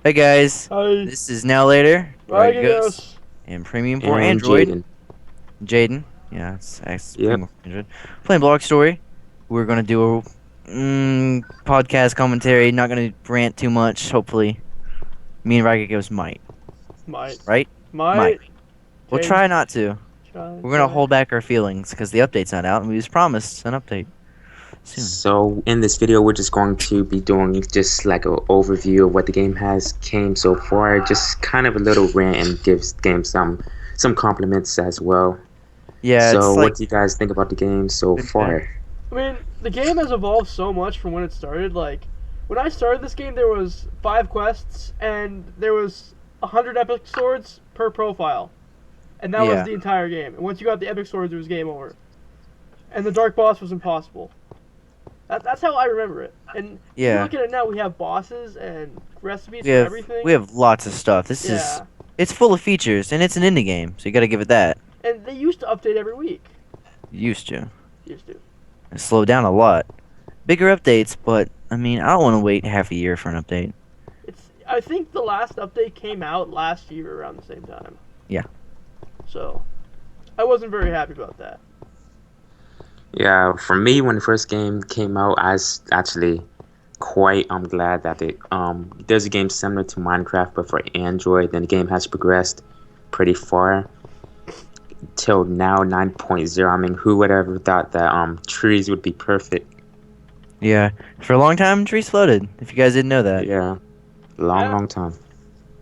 Hey guys, Hi. this is Now Later, Hi, Rocket Ghost, Gideos. and Premium for And Android. Jaden. Jaden, yeah, it's Yep. Premium for Android. Playing Blockstory. We're gonna do a podcast commentary. Not gonna rant too much. Hopefully, me and Rocket Ghost might, Might. right? Might. Might. We'll Change. try not to. We're gonna Try. hold back our feelings because the update's not out, and we was promised an update soon. So in this video, we're just going to be doing just like an overview of what the game has came so far. Just kind of a little rant and gives the game some compliments as well. Yeah, So it's like what do you guys think about the game so good and bad. far? I mean, the game has evolved so much from when it started. Like, when I started this game, there was 5 quests, and there was 100 epic swords per profile. And that was Yeah, the entire game. And once you got the epic swords, it was game over. And the dark boss was impossible. That's how I remember it. And if you yeah. look at it now, we have bosses and recipes We for have we everything. have lots of stuff. Yeah. It's full of features, and it's an indie game, so you gotta give it that. And they used to update every week. Used to. Used to. It slowed down a lot. Bigger updates, but I mean, I don't want to wait half a year for an update. I think the last update came out last year around the same time. Yeah. So I wasn't very happy about that. Yeah, for me, when the first game came out, I was actually quite glad that there's a game similar to Minecraft but for Android, and the game has progressed pretty far till now 9.0. I mean, who would ever thought that trees would be perfect? Yeah. For a long time, trees floated. If you guys didn't know that. Yeah, long Yeah, long time.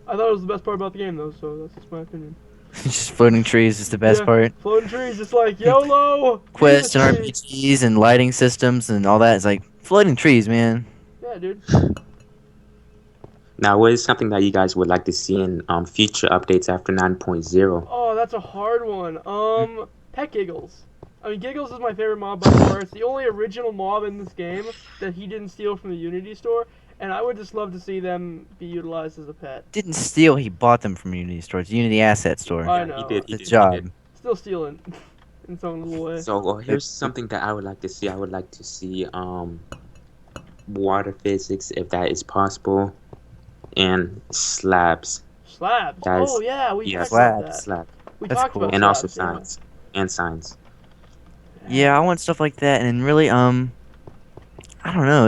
I thought it was the best part about the game though. So that's just my opinion. Just floating trees is the best Yeah, part. floating trees, just like YOLO, be the Quests and tree. RPGs and lighting systems and all that. It's like floating trees, man. Yeah, dude. Now, what is something that you guys would like to see in future updates after 9.0? Oh, that's a hard one. Pet Giggles. I mean, Giggles is my favorite mob by far. It's the only original mob in this game that he didn't steal from the Unity store, and I would just love to see them be utilized as a pet. Didn't steal, he bought them from Unity Store. It's Unity Asset Store. I Yeah, he know. did, It's he a did, he did. job. Still stealing in some little way. So It- here's something that I would like to see. I would like to see water physics, if that is possible, and slabs. Slabs. That Oh is, yeah, we yes, talked about Slabs. that. slab, We That's talked cool. about and also slabs. Yeah. signs and signs. Yeah, I want stuff like that, and really, I don't know.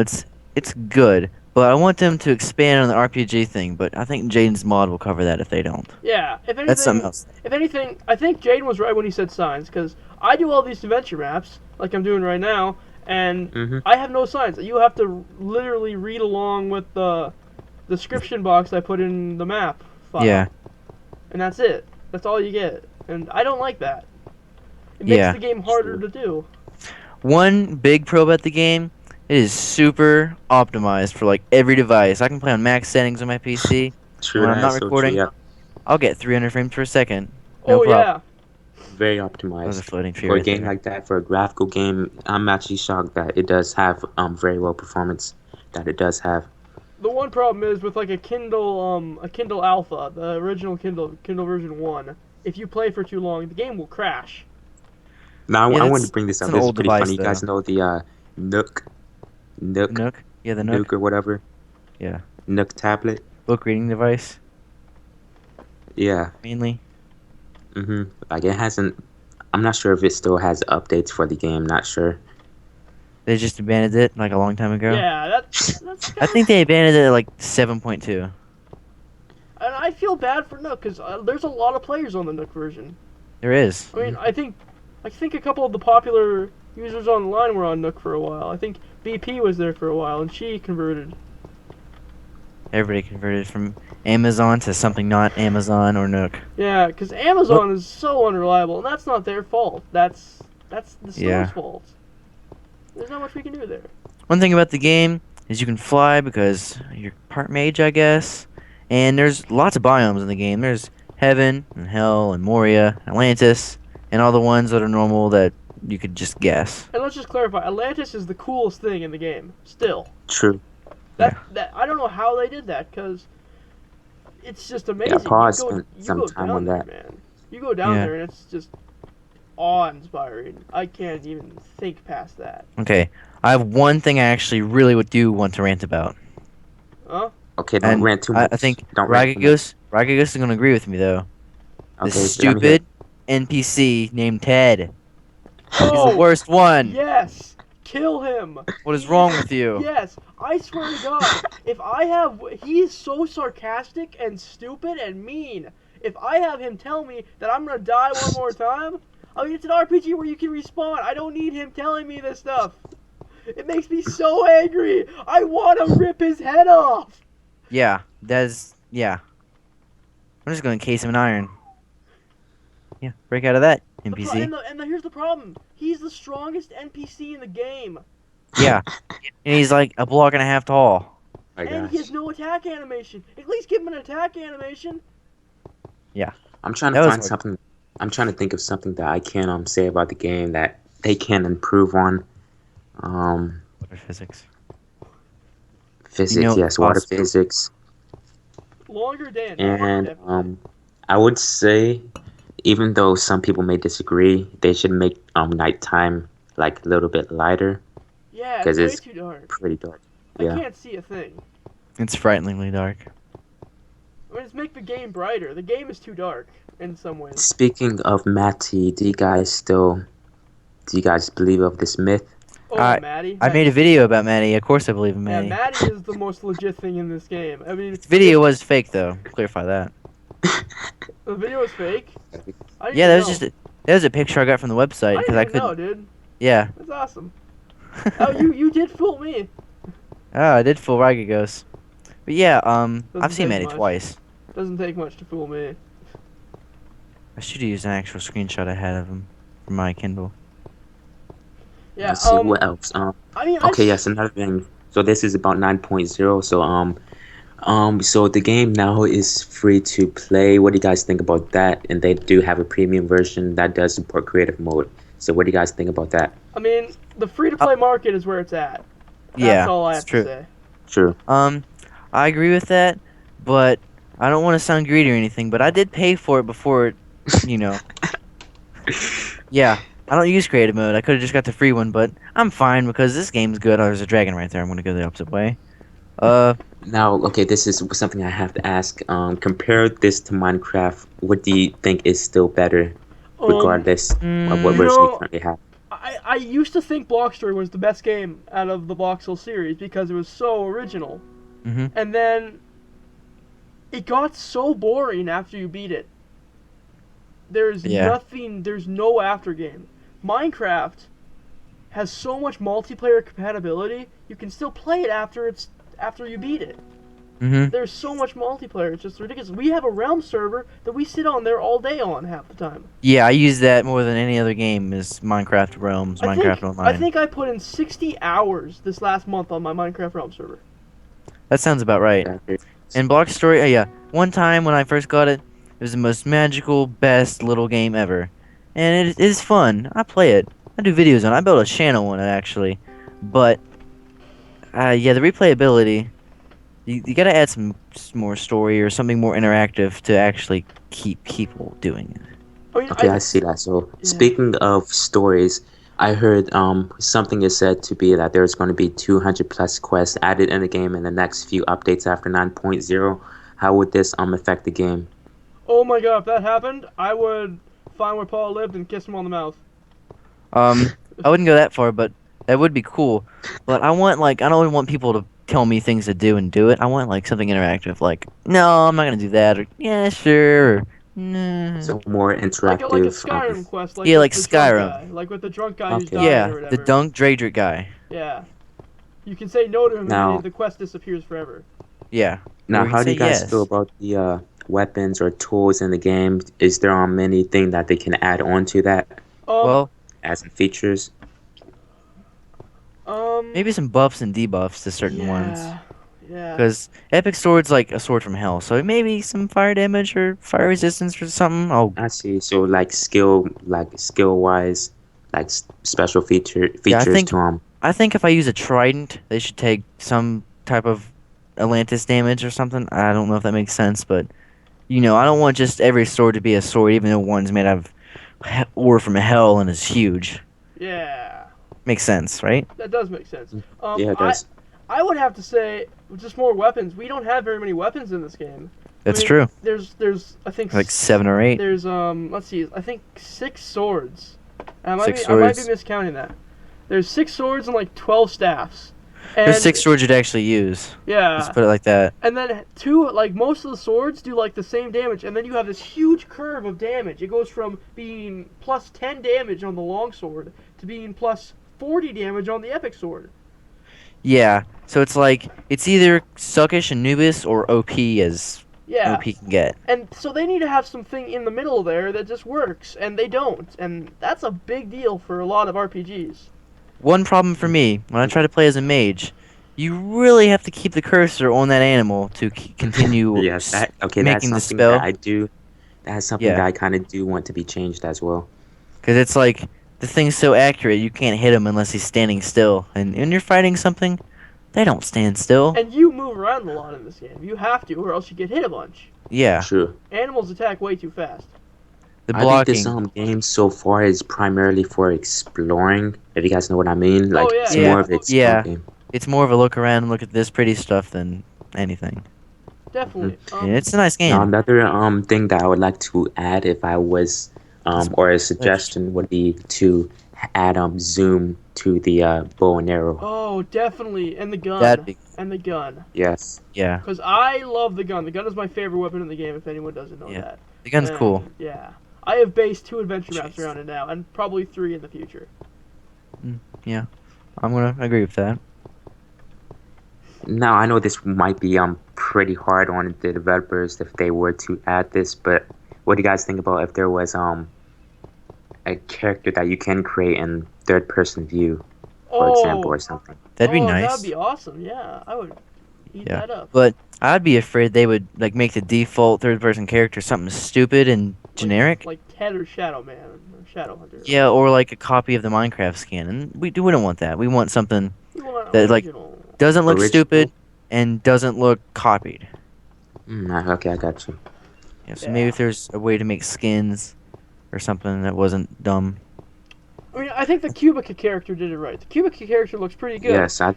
It's good, but I want them to expand on the RPG thing. But I think Jaden's mod will cover that if they don't. Yeah. That's something else. If anything, I think Jaden was right when he said signs, because I do all these adventure maps like I'm doing right now, and Mm-hmm. I have no signs. You have to literally read along with the description box I put in the map file, Yeah, and that's it. That's all you get, and I don't like that. It makes yeah. the game harder to do. One big pro about the game, it is super optimized for like every device. I can play on max settings on my PC, and True, when I'm that not is so true. recording, Yeah, I'll get 300 frames per second. No Oh problem. yeah, very That was a optimized floating tree for a right game there. like that. For a graphical game, I'm actually shocked that it does have very well performance that it does have. the one problem is with like a Kindle Alpha, the original Kindle version 1. If you play for too long, the game will crash. Now, Yeah, I wanted to bring this that's up. an This is old pretty device funny. You though. guys know the Nook, The Nook, Nook. Yeah, the Nook. Nook or whatever, Yeah, Nook tablet. book reading device Yeah. mainly. Like it hasn't. I'm not sure if it still has updates for the game. Not sure. They just abandoned it like a long time ago. Yeah, that's I kind think of. they abandoned it at like 7.2. And I feel bad for Nook because there's a lot of players on the Nook version. There is. I mean, I think a couple of the popular users online were on Nook for a while. I think BP was there for a while, and she converted. Everybody converted from Amazon to something not Amazon or Nook. Yeah, because Amazon is so unreliable, and that's not their fault. That's the store's Yeah. fault. There's not much we can do there. One thing about the game is you can fly because you're part mage, I guess. And there's lots of biomes in the game. There's Heaven and Hell and Moria, Atlantis, and all the ones that are normal that you could just guess. And let's just clarify: Atlantis is the coolest thing in the game. Still, True. that I don't know how they did that because it's just amazing. Yeah, Paul You go spent you some go time down on there, that. man. You go down Yeah. there, and it's just awe-inspiring. I can't even think past that. Okay, I have one thing I actually really would do want to rant about. Huh? Okay, don't And rant too I much. think Don't rant too much. Ragagos is gonna agree with me though. This Okay, let me hear it. stupid NPC named Ted. He's the Oh, worst one. yes. Kill him. What is He is. wrong with you? Yes, I swear to God, if I have. He is so sarcastic and stupid and mean. If I have him tell me that I'm gonna die one more time, I mean, it's an RPG where you can respawn. I don't need him telling me this stuff. It makes me so angry. I want to rip his head off. Yeah, yeah. I'm just gonna encase him in iron. Yeah, break out of that, NPC. Here's the problem. He's the strongest NPC in the game, Yeah, and he's like a block and a half tall. My and he has gosh. no attack animation. At least give him an attack animation. Yeah, I'm trying to that was find hard. something. I'm trying to think of something that I can say about the game that they can improve on. Um, Water physics. You Physics, know it's yes, water possible. physics, Longer Dan. and Definitely. I would say, even though some people may disagree, they should make nighttime like a little bit lighter Yeah, it's because way it's too dark. pretty dark. I Yeah. can't see a thing. It's frighteningly dark. I mean, just make the game brighter. The game is too dark in some ways. Speaking of Matty, do you guys believe of this myth? Oh, I Maddie. I made a video about Maddie. Of course, I believe in Yeah, Maddie. Maddie is the most legit thing in this game. I mean, This if video was fake though. Clarify that. the video is fake, I didn't Yeah, even that was know. that was a picture I got from the website I because didn't I even know, couldn't. dude. Yeah. That's awesome. Oh, you did fool me. Oh, I did fool Ragagos. But yeah, I've Doesn't seen take Maddie much. twice. Doesn't take much to fool me. I should have used an actual screenshot I had of him from my Kindle. Yeah. Let's see what else. I mean, Okay, yes, another thing. So this is about 9.0. So the game now is free to play. What do you guys think about that? And they do have a premium version that does support creative mode. So what do you guys think about that? I mean, the free to Uh, play market is where it's at. That's yeah, all I it's have to true. say. True. I agree with that, but I don't want to sound greedy or anything, but I did pay for it before it, you know. Yeah, I don't use creative mode. I could have just got the free one, but I'm fine because this game's good. Oh, there's a dragon right there. I'm gonna go the opposite way. Uh, Now, okay, this is something I have to ask. Compare this to Minecraft. What do you think is still better, Um, regardless of what you mm, version you know, currently have? I used to think Blockstory was the best game out of the Bloxel series because it was so original. mm-hmm. And then it got so boring after you beat it. Yeah. There's no after game. Minecraft has so much multiplayer compatibility, you can still play it after you beat it. Mm-hmm. There's so much multiplayer, it's just ridiculous. We have a realm server that we sit on there all day on half the time. Yeah, I use that more than any other game is Minecraft Realms, Minecraft I Online. think I put in 60 hours this last month on my Minecraft realm server. That sounds about right. Yeah, And Blockstory, yeah, one time when I first got it, it was the most magical, best little game ever. And it is fun. I play it. I do videos on it. I built a channel on it, actually. But, yeah, the replayability, you gotta add some more story or something more interactive to actually keep people doing it. I mean, okay, I see that. So yeah. speaking of stories, I heard something is said to be that there's going to be 200 plus quests added in the game in the next few updates after 9.0. How would this affect the game? Oh my god, if that happened, I would find where Paul lived and kiss him on the mouth. I wouldn't go that far, but that would be cool. But I want, like, I don't want people to tell me things to do and do it. I want, like, something interactive, like, no, I'm not gonna do that, or, yeah, sure, or, nah. So more Like a interactive. Skyrim quest, like Yeah, with like the drunk Skyrim. guy, like with the drunk guy who's Okay. dying or Yeah, the whatever. Dunk Draydrick guy. Yeah, you can say no to him and Now, the quest disappears forever. Yeah. now, Or you can how do say you guys feel yes. about the weapons or tools in the game? Is there anything that they can add on to that Um, Well, as in features? maybe some buffs and debuffs to certain ones. yeah, yeah. Because Epic Sword's like a sword from hell, so maybe some fire damage or fire resistance or something. Oh, I see. So skill wise, like special yeah, features to them. I think if I use a trident, they should take some type of Atlantis damage or something. I don't know if that makes sense, but I don't want just every sword to be a sword, even though one's made out of ore from hell and is huge. Yeah, Makes sense, right? that does make sense. Yeah, it I does. I would have to say just more weapons. We don't have very many weapons in this game. I That's mean, true. there's I think Like 7 or 8. there's let's see, I think 6 swords. Six I might be swords. miscounting that. There's 6 swords and like 12 staffs. There's And 6 swords you'd actually use. Let's yeah, put it like that. and then two, like most of the swords do like the same damage, and then you have this huge curve of damage. It goes from being plus 10 damage on the long sword to being plus 40 damage on the epic sword. Yeah. So it's like it's either suckish and Anubis or OP as Yeah, OP can get. and so they need to have something in the middle there that just works, and they don't, and that's a big deal for a lot of RPGs. One problem for me when I try to play as a mage, you really have to keep the cursor on that animal to continue Yes, that okay. That's making the something that spell. I do. That's something Yeah, that I kind of do want to be changed as well. because it's like the thing's so accurate you can't hit him unless he's standing still. And when you're fighting something, they don't stand still. And you move around a lot in this game. You have to, or else you get hit a bunch. Yeah, True. Animals attack way too fast. the I think this blocking. game so far is primarily for exploring. If you guys know what I mean, Oh like yeah, it's Yeah, more of an explore yeah. game. It's more of a look around and look at this pretty stuff than anything. definitely. And it's a nice Now game. another thing that I would like to add if I was This or a glitched. suggestion would be to add zoom to the bow and arrow. Oh, definitely, and the That'd gun, be and the gun. Yes. yeah. Because I love the gun. The gun is my favorite weapon in the game. If anyone doesn't know Yeah. that. The gun's And, cool. Yeah, I have based 2 adventure maps Jeez. around it now, and probably 3 in the future. Yeah, I'm gonna agree with that. Now I know this might be pretty hard on the developers if they were to add this, but what do you guys think about if there was a character that you can create in third person view, for example, Oh, or something? That'd be that'd nice. be awesome. Yeah, I would eat Yeah, that up. but I'd be afraid they would like make the default third-person character something stupid and generic. Like Ted or Shadow Man or Shadow Hunter. Yeah, or like a copy of the Minecraft skin, and we don't want that. We want something We want that like original. doesn't look Original. stupid and doesn't look copied. Okay, I got you. Yeah, so Yeah. maybe if there's a way to make skins or something that wasn't dumb. I mean, I think the Cubica character did it right. The Cubica character looks pretty good. Yes, yeah,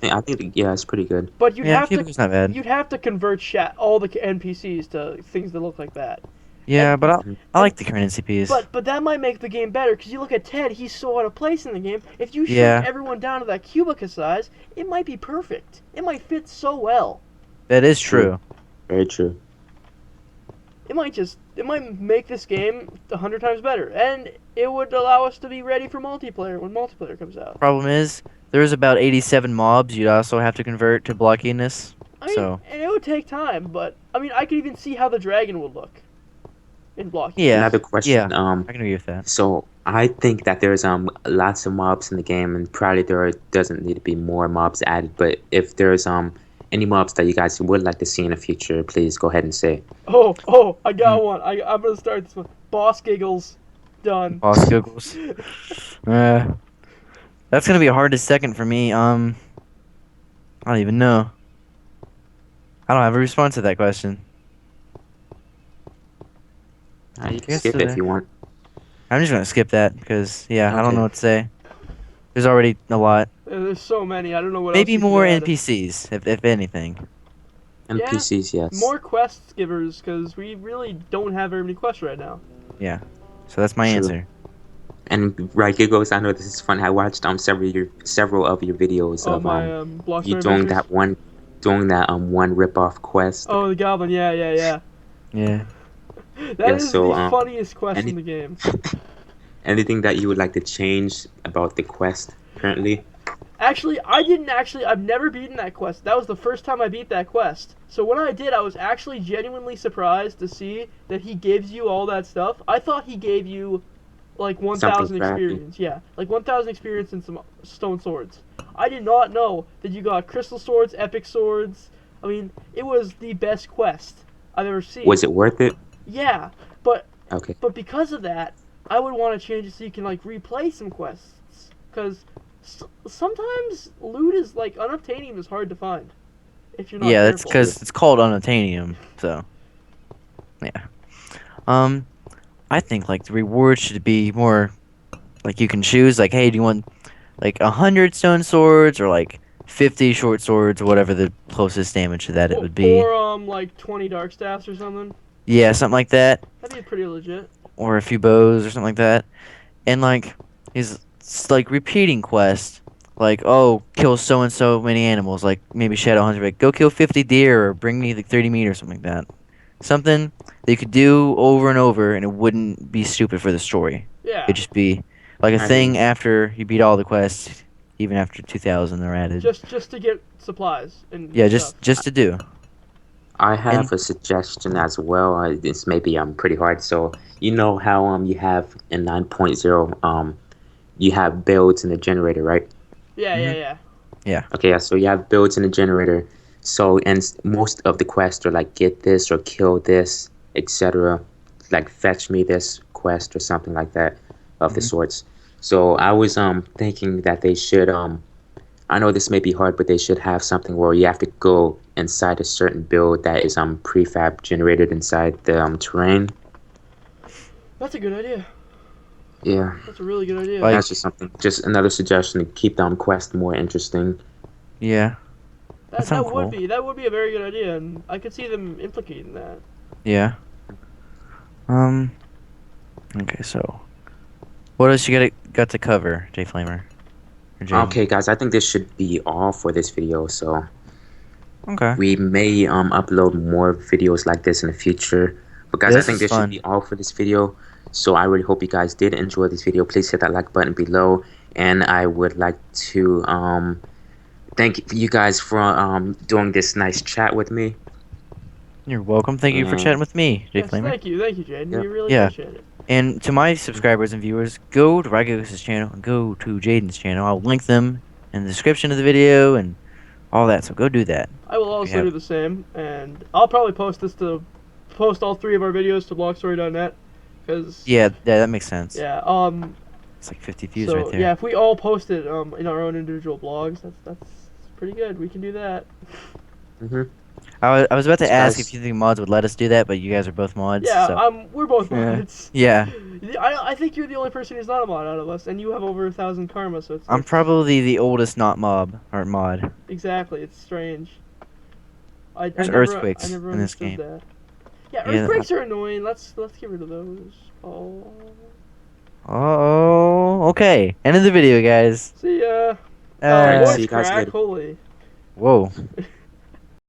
it's pretty good. But you'd Yeah, have to Cubica's not bad. you'd have to convert all the NPCs to things that look like that. Yeah, and- but I like the current NCPs. But that might make the game better because you look at Ted, he's so out of place in the game. If you shrink Yeah. everyone down to that Cubica size, it might be perfect. It might fit so well. That is True. true. Very true. It might make this game 100 times better, and it would allow us to be ready for multiplayer when multiplayer comes out. Problem is, there's about 87 mobs you'd also have to convert to blockiness. I mean, So and it would take time, but I mean, I could even see how the dragon would look in blocking. yeah, Another question. yeah, I can agree with that. So I think that there's lots of mobs in the game, and probably doesn't need to be more mobs added. But if there's any mobs that you guys would like to see in the future, please go ahead and say. Oh, I got one. I'm gonna start this one. Boss giggles, done. Boss giggles. That's gonna be hard to second for me. I don't even know. I don't have a response to that question. You can Guess skip so it there. if you want. I'm just gonna skip that because I don't Okay. know what to say. There's already a lot. There's so many. I don't know what. Maybe else you could more add. NPCs, if anything. NPCs, yes. More quest givers, because we really don't have very many quests right now. Yeah. So that's my True. answer. And right, Giggles, I know this is fun. I watched several of your videos Oh, of my Blockstory you doing adventures. doing that one rip off quest. Oh, the goblin. Yeah. Yeah. That Yeah, is so, the funniest quest any- in the game. Anything that you would like to change about the quest currently? Actually, I've never beaten that quest. That was the first time I beat that quest. So when I did, I was actually genuinely surprised to see that he gives you all that stuff. I thought he gave you like 1,000 Something crappy. experience. Yeah, like 1,000 experience and some stone swords. I did not know that you got crystal swords, epic swords. I mean, it was the best quest I've ever seen. Was it worth it? Yeah, but Okay. because of that, I would want to change it so you can like replay some quests. Because sometimes loot is like unobtainium is hard to find if you're not Yeah, that's careful. because it's called unobtainium. So, yeah. I think like the reward should be more like you can choose like, hey, do you want like 100 stone swords or like 50 short swords, or whatever the closest damage to that it would be. Or like 20 dark staffs or something. Yeah, something like that, That'd be pretty legit. or a few bows or something like that. And like he's like repeating quests, like oh kill so and so many animals, like maybe Shadowhunter, like go kill 50 deer or bring me like 30 meat or something like that. Something that you could do over and over, and it wouldn't be stupid for the story. Yeah. It'd just be like a I agree. thing after you beat all the quests, even after 2000 are added. Just to get supplies and Yeah, stuff. just to do. I And have a suggestion as well. This may be pretty hard. So you know how you have in 9.0 you have builds in the generator, right? Yeah, yeah, mhm, yeah. yeah. Okay, yeah, so you have builds in the generator. So and most of the quests are like get this or kill this, etc. Like fetch me this quest or something like that of the Mhm. sorts. So I was thinking that they should I know this may be hard, but they should have something where you have to go inside a certain build that is prefab generated inside the terrain. That's a good idea. Yeah, That's a really good idea. Like that's just something. Just another suggestion to keep the quest more interesting. yeah, that sounds cool. That would be a very good idea, and I could see them implicating that. Yeah. Um. Okay, so what else you got to cover, Jay Flamer or Jaden? Okay, guys, I think this should be all for this video. So Okay. we may upload more videos like this in the future. But Yeah, guys, I this think is this should be fun. all for this video. So I really hope you guys did enjoy this video. Please hit that like button below, and I would like to thank you guys for doing this nice chat with me. You're welcome. Thank you for And chatting with me, Jay Yes, Flamer. thank you, Jaden. yeah, We really Yeah. appreciate it. And to my subscribers and viewers, go to Ragos's channel and go to Jaden's channel. I'll link them in the description of the video and all that. So go do that. I will If you also have do the same, and I'll probably post all three of our videos to Blockstory.net, because yeah, that makes sense. yeah, It's like 50 views right so yeah, there. if we all post it in our own individual blogs, that's pretty good. We can do that. hmm I was about to so ask if guys, you think mods would let us do that, but you guys are both mods, Yeah, so we're both yeah, mods. yeah. I think you're the only person who's not a mod out of us, and you have over 1,000 karma, so I'm it's probably the oldest not mob or mod. exactly, it's strange. There's earthquakes I never in this understood game. that. Yeah, Yeah. earthquakes are annoying. Let's get rid of those. Oh, Oh, okay. End of the video, guys. see ya. all right, Uh, see Voice you guys crack. later. Holy. whoa.